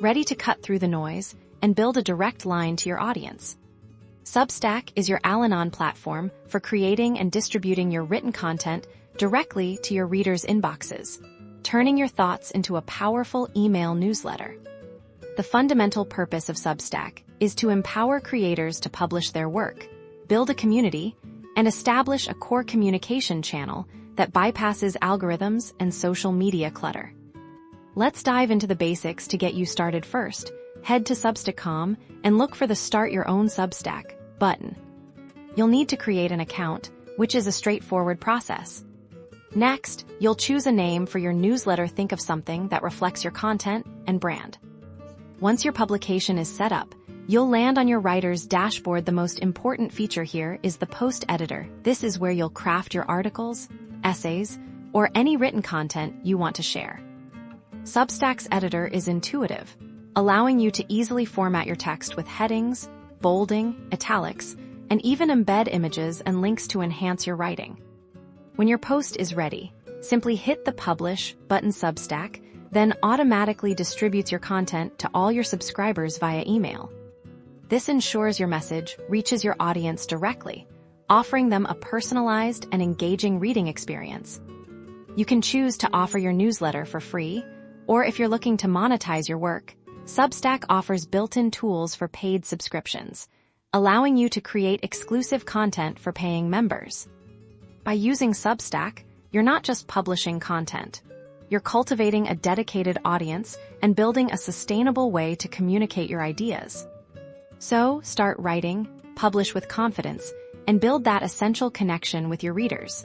ready to cut through the noise and build a direct line to your audience. Substack is your all-in-one platform for creating and distributing your written content directly to your readers' inboxes, turning your thoughts into a powerful email newsletter. The fundamental purpose of Substack is to empower creators to publish their work, build a community, and establish a core communication channel that bypasses algorithms and social media clutter. Let's dive into the basics to get you started first. Head to Substack.com and look for the Start Your Own Substack button. You'll need to create an account, which is a straightforward process. Next, you'll choose a name for your newsletter. Think of something that reflects your content and brand. Once your publication is set up, you'll land on your writer's dashboard. The most important feature here is the post editor. This is where you'll craft your articles, essays, or any written content you want to share. Substack's editor is intuitive, allowing you to easily format your text with headings, bolding, italics, and even embed images and links to enhance your writing. When your post is ready, simply hit the Publish button. Substack then automatically distributes your content to all your subscribers via email. This ensures your message reaches your audience directly, offering them a personalized and engaging reading experience. You can choose to offer your newsletter for free, or if you're looking to monetize your work, Substack offers built-in tools for paid subscriptions, allowing you to create exclusive content for paying members. By using Substack, you're not just publishing content. You're cultivating a dedicated audience and building a sustainable way to communicate your ideas. So, start writing, publish with confidence, and build that essential connection with your readers.